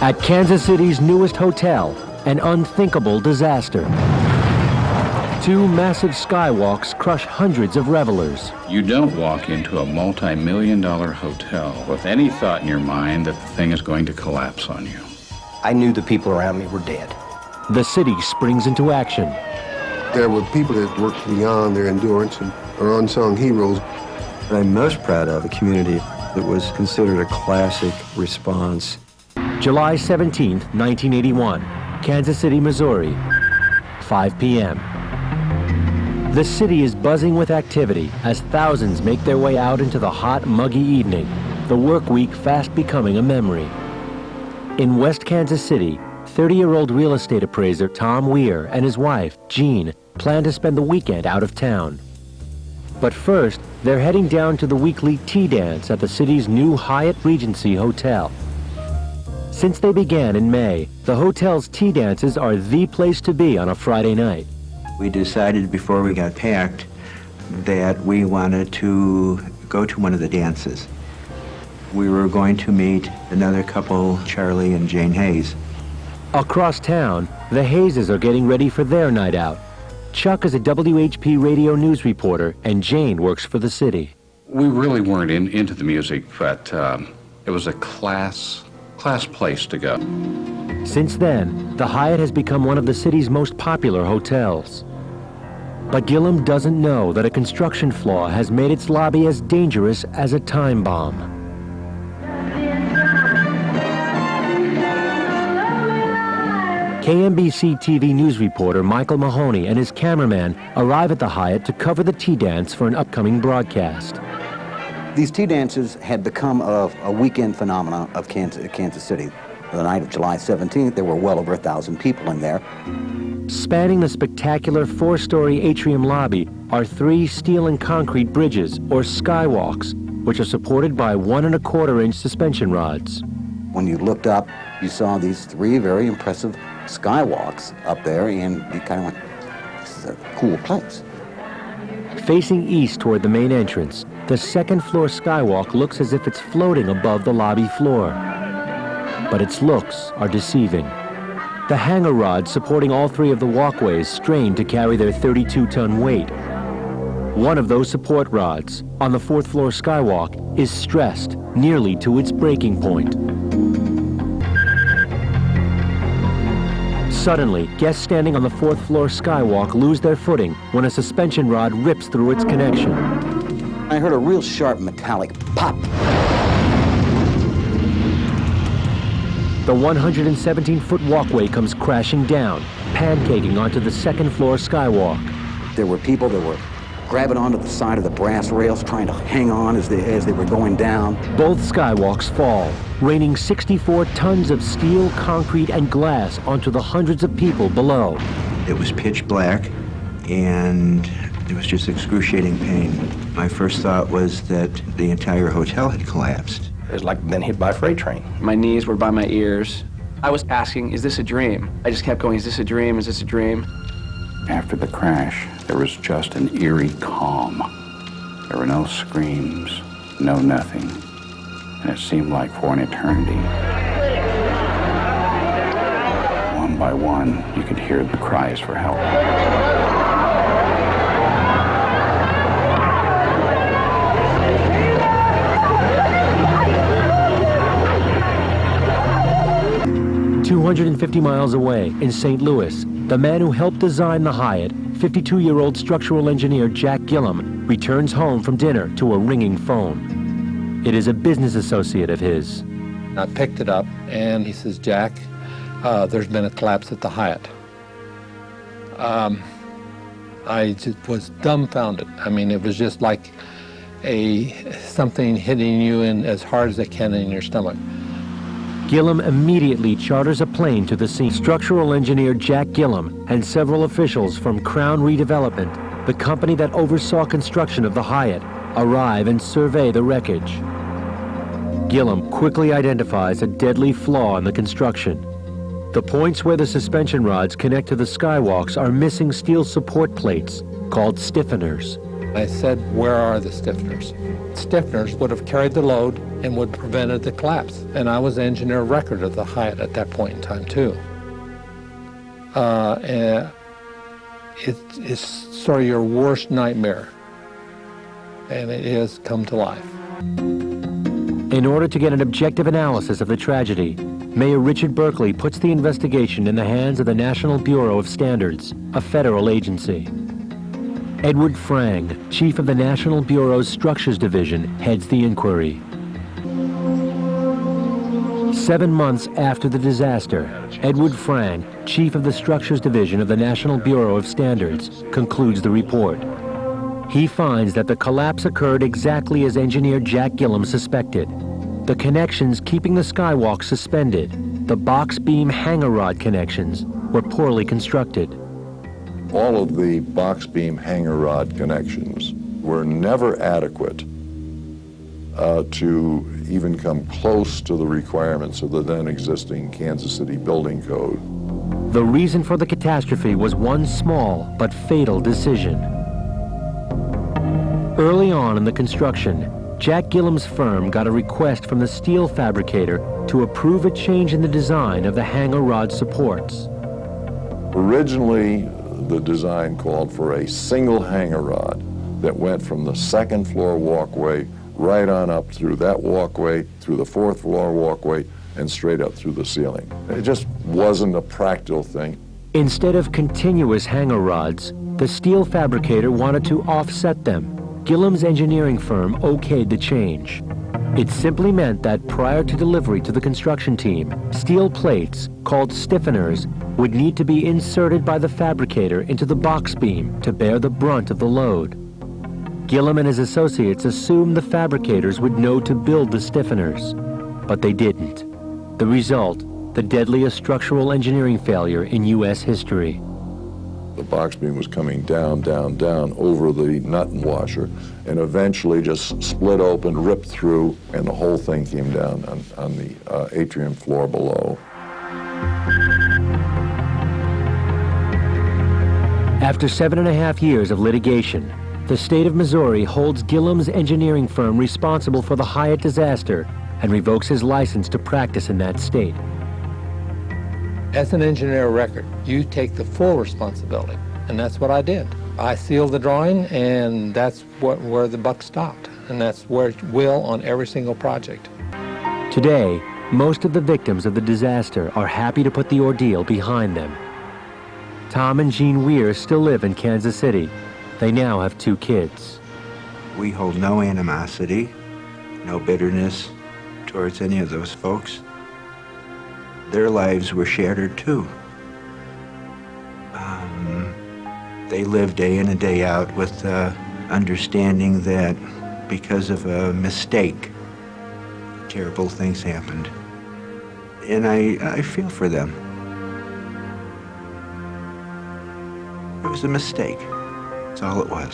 At Kansas City's newest hotel, an unthinkable disaster. Two massive skywalks crush hundreds of revelers. You don't walk into a multi-million-dollar hotel with any thought in your mind that the thing is going to collapse on you. I knew the people around me were dead. The city springs into action. There were people that worked beyond their endurance and are unsung heroes. I'm most proud of a community that was considered a classic response. July 17th, 1981, Kansas City, Missouri, 5 p.m. The city is buzzing with activity as thousands make their way out into the hot, muggy evening, the work week fast becoming a memory. In West Kansas City, 30-year-old real estate appraiser Tom Weir and his wife, Jean, plan to spend the weekend out of town. But first, they're heading down to the weekly tea dance at the city's new Hyatt Regency Hotel. Since they began in May, the hotel's tea dances are the place to be on a Friday night. We decided before we got packed that we wanted to go to one of the dances. We were going to meet another couple, Charlie and Jane Hayes. Across town, the Hayeses are getting ready for their night out. Chuck is a WHP radio news reporter, and Jane works for the city. We really weren't into the music, but it was a class place to go. Since then, the Hyatt has become one of the city's most popular hotels. But Gillum doesn't know that a construction flaw has made its lobby as dangerous as a time bomb. KMBC TV news reporter Michael Mahoney and his cameraman arrive at the Hyatt to cover the tea dance for an upcoming broadcast. These tea dances had become a weekend phenomenon of Kansas City. The night of July 17th, there were well over 1,000 people in there. Spanning the spectacular four-story atrium lobby are three steel and concrete bridges, or skywalks, which are supported by 1¼ inch suspension rods. When you looked up, you saw these three very impressive skywalks up there, and you kind of went, this is a cool place. Facing east toward the main entrance, the second-floor skywalk looks as if it's floating above the lobby floor. But its looks are deceiving. The hanger rods supporting all three of the walkways strain to carry their 32-ton weight. One of those support rods, on the fourth-floor skywalk, is stressed nearly to its breaking point. Suddenly, guests standing on the fourth-floor skywalk lose their footing when a suspension rod rips through its connection. I heard a real sharp metallic pop. The 117-foot walkway comes crashing down, pancaking onto the second-floor skywalk. There were people that were grabbing onto the side of the brass rails, trying to hang on as they were going down. Both skywalks fall, raining 64 tons of steel, concrete, and glass onto the hundreds of people below. It was pitch black, and it was just excruciating pain. My first thought was that the entire hotel had collapsed. It was like being hit by a freight train. My knees were by my ears. I was asking, is this a dream? I just kept going, is this a dream? Is this a dream? After the crash, there was just an eerie calm. There were no screams, no nothing. And it seemed like for an eternity. One by one, you could hear the cries for help. 250 miles away in St. Louis, the man who helped design the Hyatt, 52-year-old structural engineer Jack Gillum, returns home from dinner to a ringing phone. It is a business associate of his. I picked it up, and he says, Jack, there's been a collapse at the Hyatt. I just was dumbfounded. I mean, it was just like something hitting you in as hard as it can in your stomach. Gillum immediately charters a plane to the scene. Structural engineer Jack Gillum and several officials from Crown Redevelopment, the company that oversaw construction of the Hyatt, arrive and survey the wreckage. Gillum quickly identifies a deadly flaw in the construction. The points where the suspension rods connect to the skywalks are missing steel support plates called stiffeners. I said, where are the stiffeners? Stiffeners would have carried the load and would have prevented the collapse. And I was engineer of record of the Hyatt at that point in time, too. And it's sort of your worst nightmare. And it has come to life. In order to get an objective analysis of the tragedy, Mayor Richard Berkeley puts the investigation in the hands of the National Bureau of Standards, a federal agency. Edward Frang, chief of the National Bureau's Structures Division, heads the inquiry. 7 months after the disaster, Edward Frang, chief of the Structures Division of the National Bureau of Standards, concludes the report. He finds that the collapse occurred exactly as engineer Jack Gillam suspected. The connections keeping the skywalk suspended, the box beam hanger rod connections, were poorly constructed. All of the box beam hanger rod connections were never adequate to even come close to the requirements of the then existing Kansas City building code. The reason for the catastrophe was one small but fatal decision. Early on in the construction, Jack Gillam's firm got a request from the steel fabricator to approve a change in the design of the hanger rod supports. Originally, the design called for a single hanger rod that went from the second floor walkway right on up through that walkway, through the fourth floor walkway, and straight up through the ceiling. It just wasn't a practical thing. Instead of continuous hanger rods, the steel fabricator wanted to offset them. Gillam's engineering firm okayed the change. It simply meant that prior to delivery to the construction team, steel plates, called stiffeners, would need to be inserted by the fabricator into the box beam to bear the brunt of the load. Gillam and his associates assumed the fabricators would know to build the stiffeners, but they didn't. The result, the deadliest structural engineering failure in U.S. history. The box beam was coming down, down, down over the nut and washer, and eventually just split open, ripped through, and the whole thing came down on the atrium floor below. After 7.5 years of litigation, the state of Missouri holds Gillam's engineering firm responsible for the Hyatt disaster and revokes his license to practice in that state. As an engineer of record, you take the full responsibility, and that's what I did. I sealed the drawing, and that's where the buck stopped, and that's where it will on every single project. Today, most of the victims of the disaster are happy to put the ordeal behind them. Tom and Jean Weir still live in Kansas City. They now have 2 kids. We hold no animosity, no bitterness towards any of those folks. Their lives were shattered too. They live day in and day out with the understanding that because of a mistake, terrible things happened. And I feel for them. It was a mistake. That's all it was.